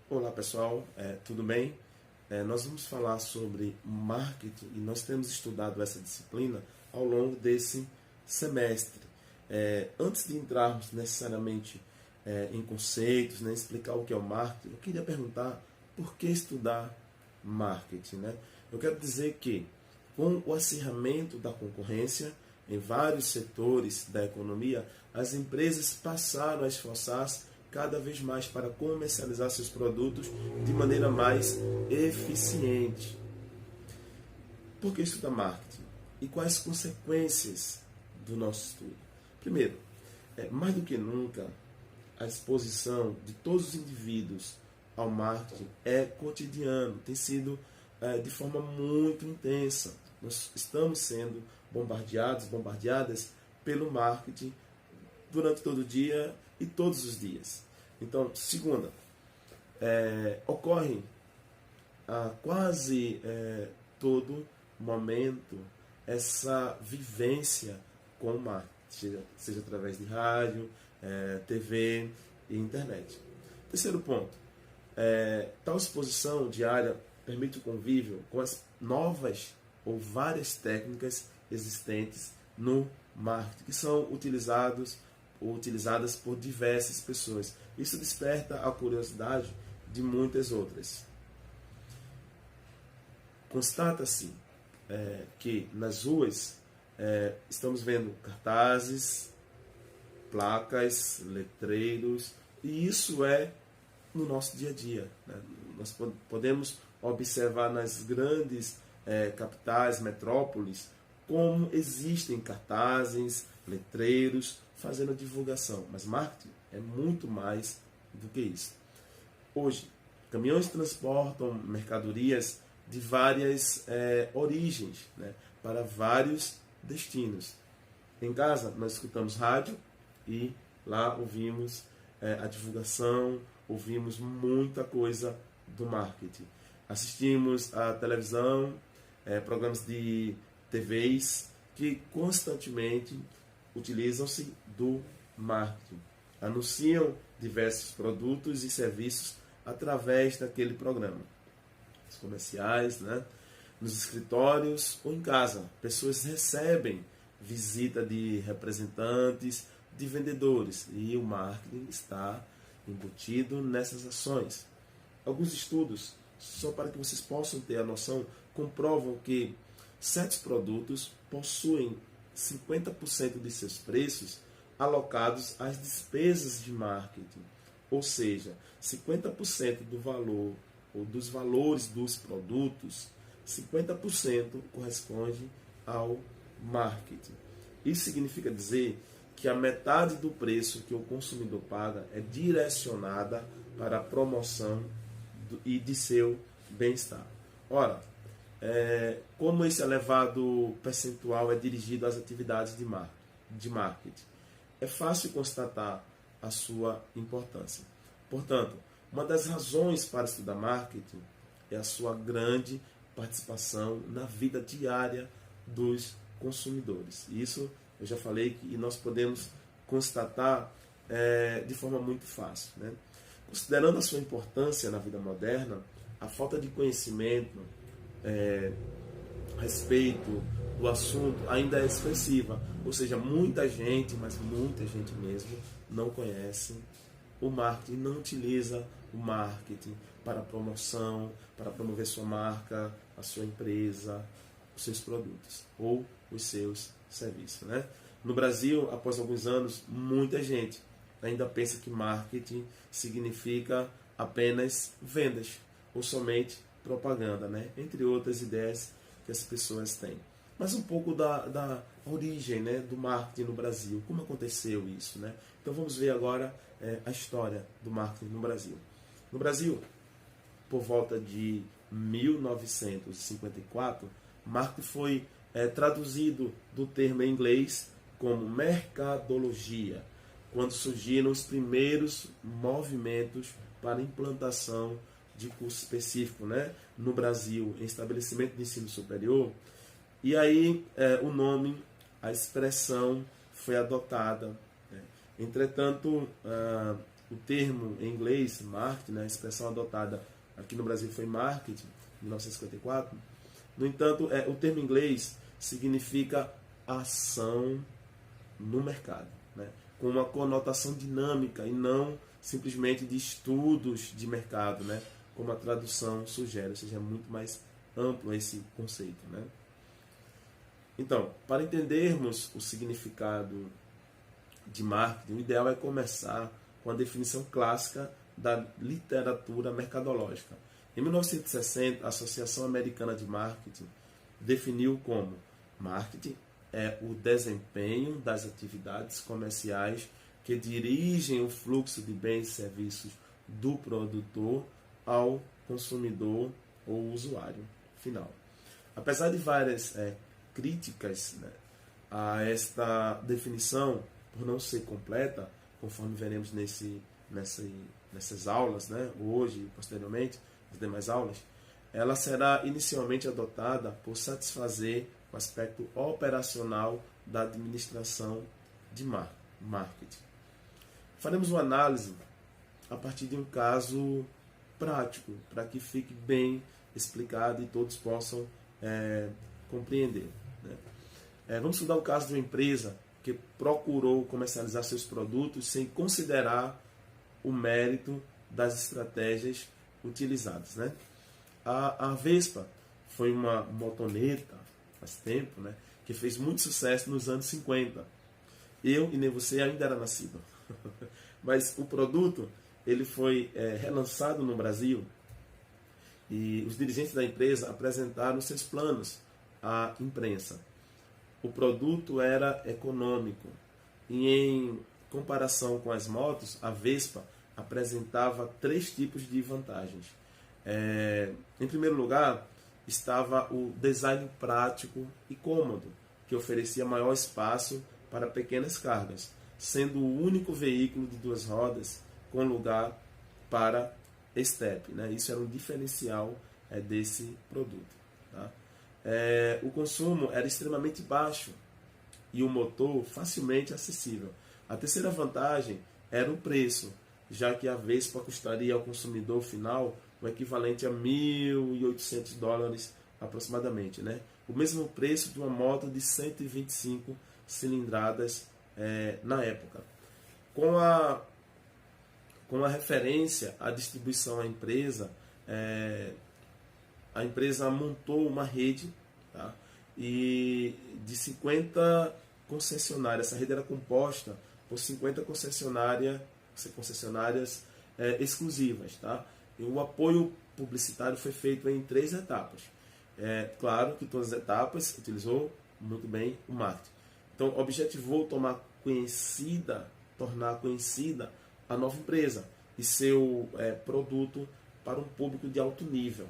Olá pessoal, tudo bem? Nós vamos falar sobre marketing e nós temos estudado essa disciplina ao longo desse semestre. Antes de entrarmos necessariamente em conceitos, né, explicar o que é o marketing, eu queria perguntar por que estudar marketing, né? Eu quero dizer que com o acirramento da concorrência em vários setores da economia, as empresas passaram a esforçar-se cada vez mais para comercializar seus produtos de maneira mais eficiente. Por que estudar marketing? E quais consequências do nosso estudo? Primeiro, mais do que nunca, a exposição de todos os indivíduos ao marketing é cotidiano, tem sido de forma muito intensa. Nós estamos sendo bombardeadas pelo marketing durante todo o dia e todos os dias. Então, segunda, ocorre a quase todo momento essa vivência com o marketing, seja através de rádio, TV e internet. Terceiro ponto, tal exposição diária permite o convívio com as novas ou várias técnicas existentes no marketing, que são utilizadas por diversas pessoas. Isso desperta a curiosidade de muitas outras. Constata-se que nas ruas estamos vendo cartazes, placas, letreiros, e isso é no nosso dia a dia, né? Nós podemos observar nas grandes capitais, metrópoles, como existem cartazes, letreiros, fazendo divulgação. Mas marketing é muito mais do que isso. Hoje, caminhões transportam mercadorias de várias origens, né, para vários destinos. Em casa, nós escutamos rádio e lá ouvimos a divulgação, ouvimos muita coisa do marketing. Assistimos à televisão, programas de TVs que constantemente utilizam-se do marketing. Anunciam diversos produtos e serviços através daquele programa. Os comerciais, né? Nos escritórios ou em casa. Pessoas recebem visita de representantes, de vendedores. E o marketing está embutido nessas ações. Alguns estudos, só para que vocês possam ter a noção, comprovam que certos produtos possuem 50% de seus preços alocados às despesas de marketing. Ou seja, 50% do valor ou dos valores dos produtos, 50% corresponde ao marketing. Isso significa dizer que a metade do preço que o consumidor paga é direcionada para a promoção e de seu bem-estar. Ora, como esse elevado percentual é dirigido às atividades de marketing, é fácil constatar a sua importância. Portanto, uma das razões para estudar marketing é a sua grande participação na vida diária dos consumidores. Isso eu já falei e nós podemos constatar de forma muito fácil, né? Considerando a sua importância na vida moderna, a falta de conhecimento a respeito do assunto ainda é expressiva. Ou seja, muita gente, mas muita gente mesmo, não conhece o marketing, não utiliza o marketing para promoção, para promover sua marca, a sua empresa, os seus produtos ou os seus serviços, né? No Brasil, após alguns anos, muita gente ainda pensa que marketing significa apenas vendas ou somente propaganda, né? Entre outras ideias que as pessoas têm. Mas um pouco da origem, né, do marketing no Brasil. Como aconteceu isso, né? Então vamos ver agora a história do marketing no Brasil. No Brasil, por volta de 1954, marketing foi traduzido do termo em inglês como mercadologia, quando surgiram os primeiros movimentos para implantação de curso específico, né, no Brasil, em estabelecimento de ensino superior. E aí o nome, a expressão foi adotada, né? Entretanto, o termo em inglês, marketing, né, a expressão adotada aqui no Brasil foi marketing, em 1954. No entanto, o termo em inglês significa ação no mercado, né, com uma conotação dinâmica e não simplesmente de estudos de mercado, né, como a tradução sugere, ou seja, é muito mais amplo esse conceito, né? Então, para entendermos o significado de marketing, o ideal é começar com a definição clássica da literatura mercadológica. Em 1960, a Associação Americana de Marketing definiu como marketing é o desempenho das atividades comerciais que dirigem o fluxo de bens e serviços do produtor ao consumidor ou usuário final. Apesar de várias críticas, né, a esta definição, por não ser completa, conforme veremos nessas aulas, né, hoje e posteriormente, nas demais aulas, ela será inicialmente adotada por satisfazer o aspecto operacional da administração de marketing. Faremos uma análise a partir de um caso prático, para que fique bem explicado e todos possam compreender, né? Vamos estudar o caso de uma empresa que procurou comercializar seus produtos sem considerar o mérito das estratégias utilizadas, né? A Vespa foi uma motoneta, faz tempo, né, que fez muito sucesso nos anos 50. Eu e nem você ainda era nascido. Mas o produto ele foi relançado no Brasil e os dirigentes da empresa apresentaram seus planos à imprensa. O produto era econômico e, em comparação com as motos, a Vespa apresentava 3 tipos de vantagens. Em primeiro lugar, estava o design prático e cômodo, que oferecia maior espaço para pequenas cargas, sendo o único veículo de 2 rodas com lugar para estepe, né? Isso era um diferencial desse produto, tá? O consumo era extremamente baixo e o motor facilmente acessível. A terceira vantagem era o preço, já que a Vespa custaria ao consumidor final o equivalente a $1.800 aproximadamente, né? O mesmo preço de uma moto de 125 cilindradas na época. Com a referência à distribuição à empresa, a empresa montou uma rede, tá? E de 50 concessionárias. Essa rede era composta por 50 concessionárias exclusivas, tá? E o apoio publicitário foi feito em 3 etapas. Claro que todas as etapas utilizou muito bem o marketing. Então, objetivou tornar conhecida a nova empresa e seu produto para um público de alto nível.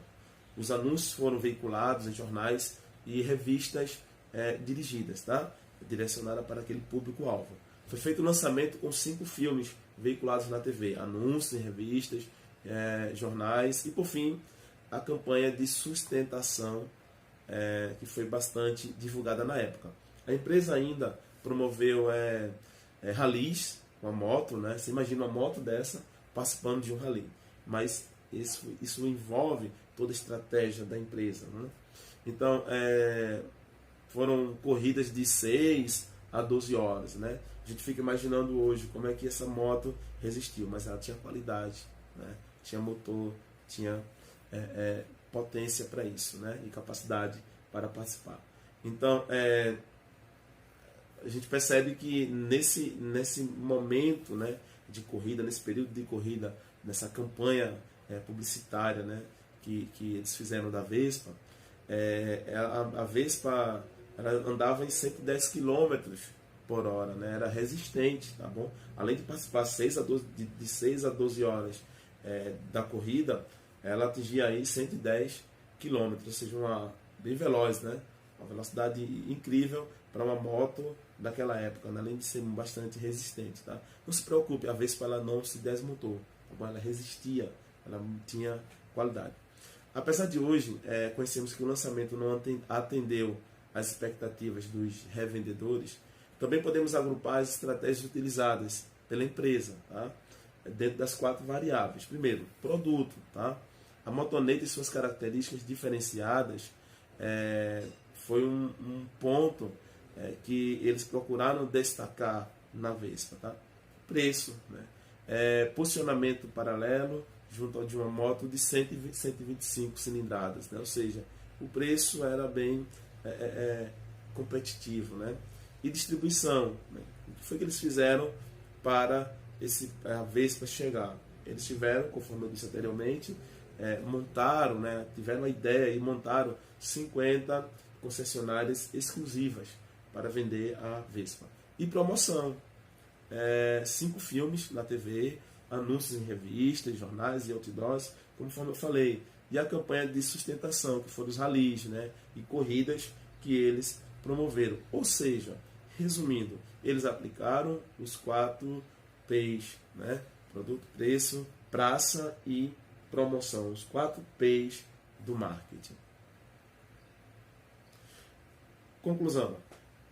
Os anúncios foram veiculados em jornais e revistas dirigidas, tá? Direcionada para aquele público-alvo. Foi feito o lançamento com 5 filmes veiculados na TV, anúncios em revistas, jornais e, por fim, a campanha de sustentação que foi bastante divulgada na época. A empresa ainda promoveu ralis com a moto, né? Você imagina uma moto dessa participando de um rally, mas isso envolve toda a estratégia da empresa, né? Então, foram corridas de 6 a 12 horas, né? A gente fica imaginando hoje como é que essa moto resistiu, mas ela tinha qualidade, né? Tinha motor, tinha potência para isso, né? E capacidade para participar. Então, a gente percebe que nesse momento, né, de corrida, nesse período de corrida, nessa campanha publicitária, né, que eles fizeram da Vespa, a Vespa ela andava em 110 km por hora, né, era resistente, tá bom? Além de participar de 6 a 12 horas da corrida, ela atingia aí 110 km, ou seja, bem veloz, né? Uma velocidade incrível para uma moto daquela época, né? Além de ser bastante resistente, tá? Não se preocupe, a Vespa ela não se desmontou, tá bom? Ela resistia, ela tinha qualidade. Apesar de hoje conhecemos que o lançamento não atendeu às expectativas dos revendedores, também podemos agrupar as estratégias utilizadas pela empresa, tá? dentro das 4 variáveis. Primeiro, produto. Tá? A motoneta e suas características diferenciadas foi um ponto que eles procuraram destacar na Vespa. Tá? Preço, né? Posicionamento paralelo junto ao de uma moto de 125 cilindradas, né? Ou seja, o preço era bem competitivo, né? E distribuição, né? O que foi que eles fizeram para a Vespa chegar? Eles tiveram, conforme eu disse anteriormente, montaram, né? Tiveram a ideia e montaram 50 concessionárias exclusivas para vender a Vespa. E promoção, 5 filmes na TV, anúncios em revistas, jornais e outdoors, conforme eu falei, e a campanha de sustentação, que foram os ralis, né, e corridas que eles promoveram. Ou seja, resumindo, eles aplicaram os 4 P's, né, produto, preço, praça e promoção, os 4 P's do marketing. Conclusão.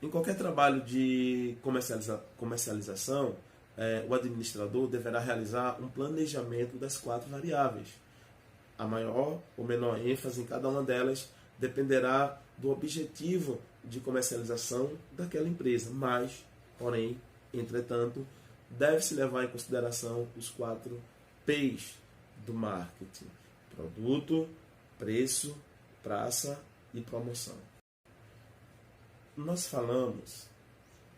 Em qualquer trabalho de comercialização, o administrador deverá realizar um planejamento das 4 variáveis. A maior ou menor ênfase em cada uma delas dependerá do objetivo de comercialização daquela empresa, mas, porém, entretanto, deve-se levar em consideração os 4 P's do marketing: produto, preço, praça e promoção. Nós falamos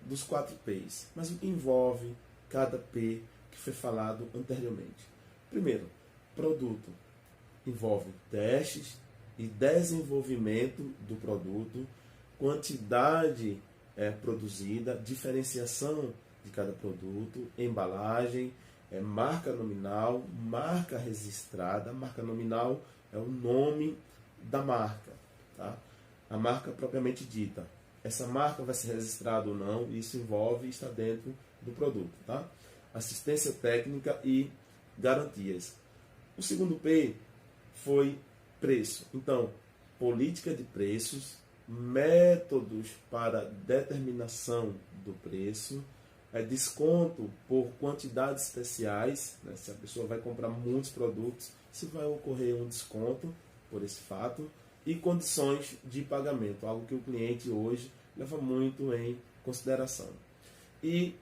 dos 4 P's, mas o que envolve cada P que foi falado anteriormente? Primeiro, produto. Envolve testes e desenvolvimento do produto, quantidade produzida, diferenciação de cada produto, embalagem, marca nominal, marca registrada. Marca nominal é o nome da marca, tá? A marca propriamente dita. Essa marca vai ser registrada ou não, isso envolve e está dentro do produto. Tá? Assistência técnica e garantias. O segundo P foi preço. Então, política de preços, métodos para determinação do preço, desconto por quantidades especiais, né? Se a pessoa vai comprar muitos produtos, se vai ocorrer um desconto por esse fato, e condições de pagamento, algo que o cliente hoje leva muito em consideração. E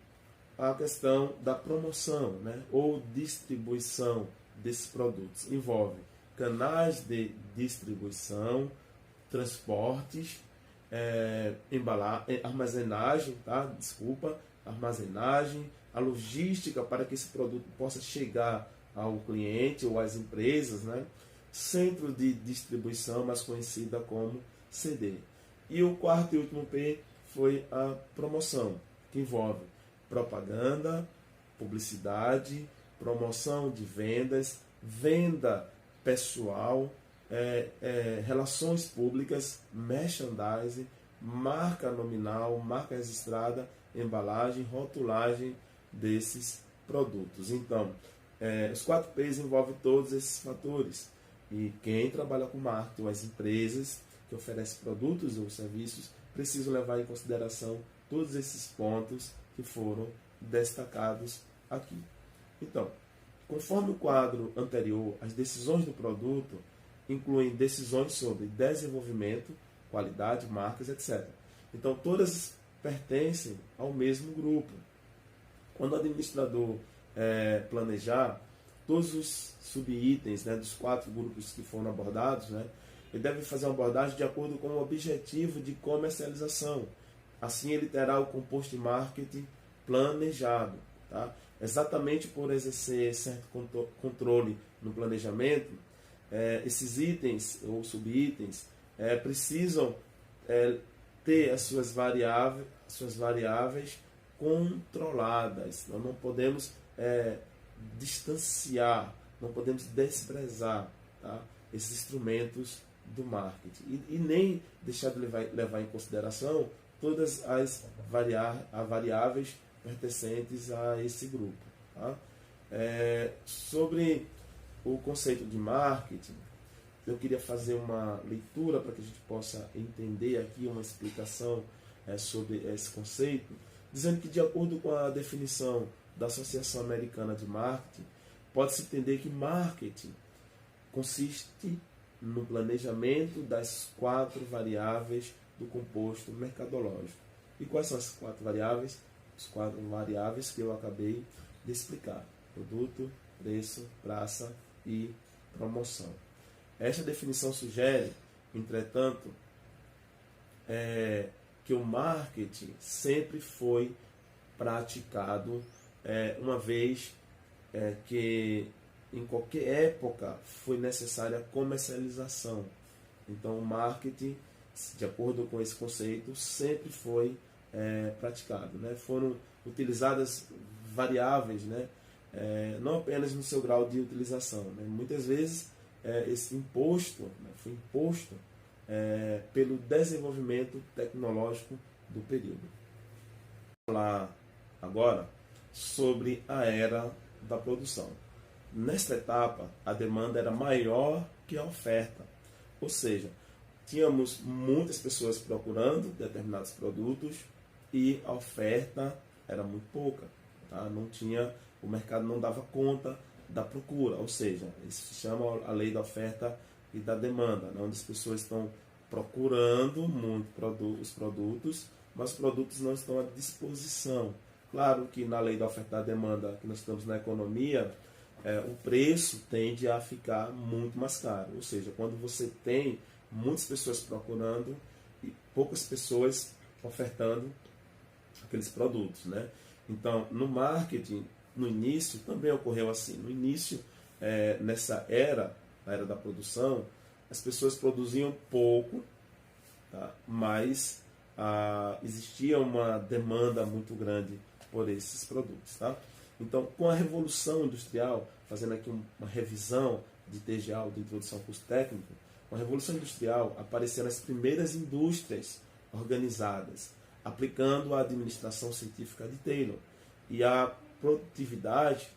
a questão da promoção, né, ou distribuição desses produtos. Envolve canais de distribuição, transportes, armazenagem, armazenagem, a logística para que esse produto possa chegar ao cliente ou às empresas, né? Centro de distribuição, mais conhecida como CD. E o quarto e último P foi a promoção, que envolve propaganda, publicidade, promoção de vendas, venda pessoal, relações públicas, merchandising, marca nominal, marca registrada, embalagem, rotulagem desses produtos. Então, os 4 P's envolvem todos esses fatores. E quem trabalha com marketing, as empresas que oferecem produtos ou serviços, precisam levar em consideração todos esses pontos que foram destacados aqui. Então, conforme o quadro anterior, as decisões do produto incluem decisões sobre desenvolvimento, qualidade, marcas, etc. Então, todas pertencem ao mesmo grupo. Quando o administrador planejar todos os subitens, né, dos 4 grupos que foram abordados, né, ele deve fazer uma abordagem de acordo com o objetivo de comercialização. Assim, ele terá o composto de marketing planejado. Tá? Exatamente por exercer certo controle no planejamento, esses itens ou subitens precisam ter as suas variáveis controladas. Nós não podemos distanciar, não podemos desprezar, tá, esses instrumentos do marketing e nem deixar de levar em consideração todas as variáveis pertencentes a esse grupo. Tá? Sobre o conceito de marketing, eu queria fazer uma leitura para que a gente possa entender aqui uma explicação sobre esse conceito, dizendo que, de acordo com a definição da Associação Americana de Marketing, pode-se entender que marketing consiste no planejamento das 4 variáveis do composto mercadológico. E quais são as 4 variáveis? As 4 variáveis que eu acabei de explicar: produto, preço, praça e promoção. Esta definição sugere, entretanto, que o marketing sempre foi praticado, uma vez que em qualquer época foi necessária a comercialização. Então, o marketing, de acordo com esse conceito, sempre foi praticado, né? Foram utilizadas variáveis, né? Não apenas no seu grau de utilização, né? Muitas vezes esse imposto, né, foi imposto pelo desenvolvimento tecnológico do período. Vou falar agora sobre a era da produção. Nesta etapa, a demanda era maior que a oferta, ou seja, tínhamos muitas pessoas procurando determinados produtos e a oferta era muito pouca, tá? Não tinha, o mercado não dava conta da procura, ou seja, isso se chama a lei da oferta e da demanda, né? Onde as pessoas estão procurando muito os produtos, mas os produtos não estão à disposição. Claro que na lei da oferta e da demanda, que nós estamos na economia, o preço tende a ficar muito mais caro. Ou seja, quando você tem muitas pessoas procurando e poucas pessoas ofertando aqueles produtos, né? Então, no marketing, no início, também ocorreu assim. No início, nessa era, a era da produção, as pessoas produziam pouco, tá? Mas existia uma demanda muito grande por esses produtos, tá? Então, com a Revolução Industrial, fazendo aqui uma revisão de TGA, de Introdução ao Curso Técnico, com a Revolução Industrial apareceram as primeiras indústrias organizadas, aplicando a administração científica de Taylor. E a produtividade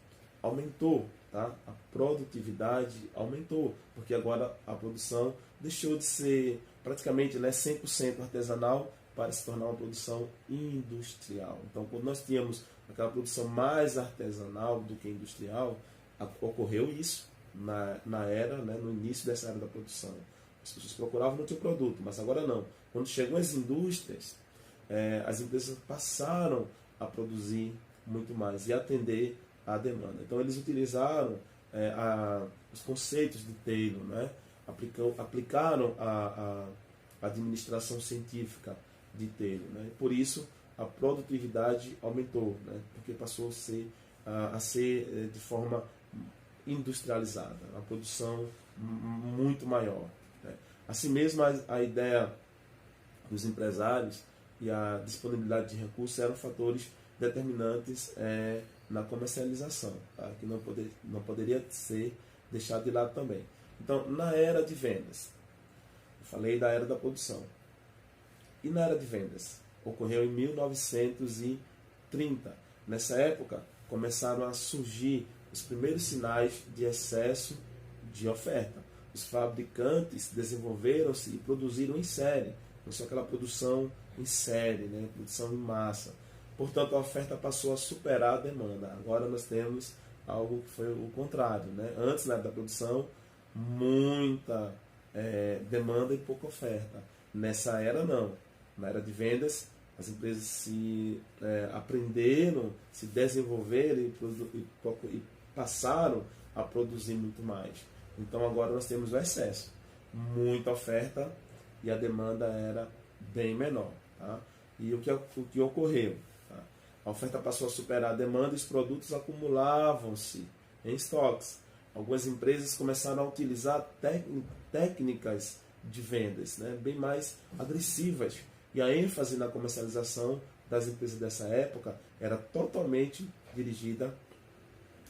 aumentou, tá? A produtividade aumentou, porque agora a produção deixou de ser praticamente 100% artesanal para se tornar uma produção industrial. Então, quando nós tínhamos aquela produção mais artesanal do que industrial, ocorreu isso na era, né, no início dessa era da produção. As pessoas procuravam no seu produto, mas agora não. Quando chegou as indústrias, as empresas passaram a produzir muito mais e atender à demanda. Então, eles utilizaram os conceitos de Taylor, né? Aplicaram a administração científica de Taylor, né? Por isso, a produtividade aumentou, né? Porque passou a ser de forma industrializada, a produção muito maior, né? Assim mesmo, a ideia dos empresários e a disponibilidade de recursos eram fatores determinantes na comercialização, tá? Que não poderia ser deixado de lado também. Então, na era de vendas, eu falei da era da produção. E na era de vendas? Ocorreu em 1930. Nessa época, começaram a surgir os primeiros sinais de excesso de oferta. Os fabricantes desenvolveram-se e produziram em série. Não só aquela produção em série, né? Produção em massa. Portanto, a oferta passou a superar a demanda. Agora nós temos algo que foi o contrário, né? Antes, na era da produção, muita demanda e pouca oferta. Nessa era, não. Na era de vendas, as empresas aprenderam, se desenvolveram e passaram a produzir muito mais. Então agora nós temos o excesso. Muita oferta e a demanda era bem menor. Tá? E o que ocorreu? Tá? A oferta passou a superar a demanda e os produtos acumulavam-se em estoques. Algumas empresas começaram a utilizar técnicas de vendas, né, bem mais agressivas. E a ênfase na comercialização das empresas dessa época era totalmente dirigida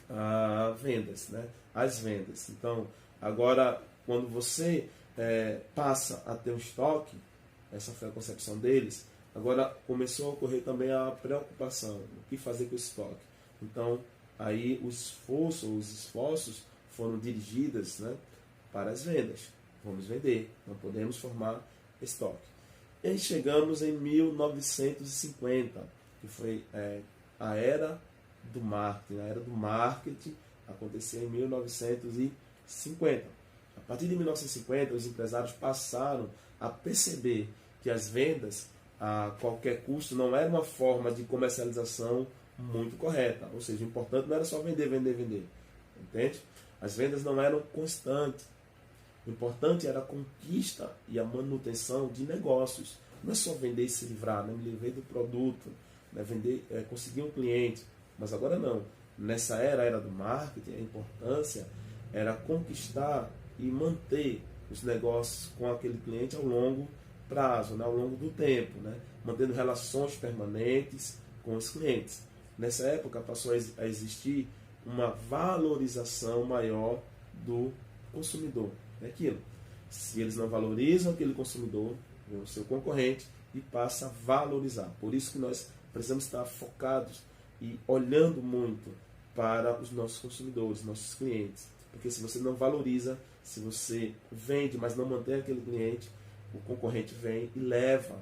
a vendas, né, às vendas. Então, agora, quando você passa a ter um estoque, essa foi a concepção deles, agora começou a ocorrer também a preocupação, o que fazer com o estoque. Então, aí os esforços foram dirigidos, né, para as vendas. Vamos vender, não podemos formar estoque. E aí chegamos em 1950, que foi a era do marketing. A era do marketing acontecia em 1950. A partir de 1950, os empresários passaram a perceber que as vendas a qualquer custo não era uma forma de comercialização muito correta. Ou seja, o importante não era só vender, vender, vender. Entende? As vendas não eram constantes. O importante era a conquista e a manutenção de negócios. Não é só vender e se livrar, né? Me livrei do produto, né? Vender, conseguir um cliente. Mas agora não. Nessa era do marketing, a importância era conquistar e manter os negócios com aquele cliente ao longo prazo, né? Ao longo do tempo, né? Mantendo relações permanentes com os clientes. Nessa época passou a existir uma valorização maior do consumidor. É aquilo. Se eles não valorizam aquele consumidor, vem o seu concorrente e passa a valorizar. Por isso que nós precisamos estar focados e olhando muito para os nossos consumidores, nossos clientes. Porque se você não valoriza, se você vende, mas não mantém aquele cliente, o concorrente vem e leva.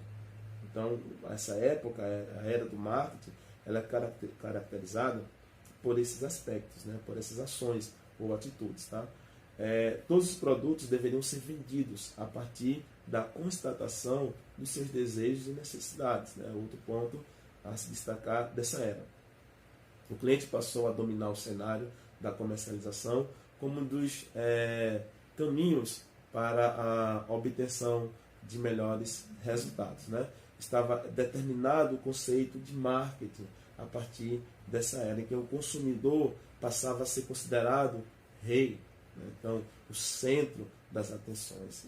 Então, essa época, a era do marketing, ela é caracterizada por esses aspectos, né? Por essas ações ou atitudes. Tá? Todos os produtos deveriam ser vendidos a partir da constatação dos seus desejos e necessidades. Né? Outro ponto a se destacar dessa era. O cliente passou a dominar o cenário da comercialização como um dos caminhos para a obtenção de melhores resultados. Né? Estava determinado o conceito de marketing a partir dessa era, em que o consumidor passava a ser considerado rei, né? Então, o centro das atenções.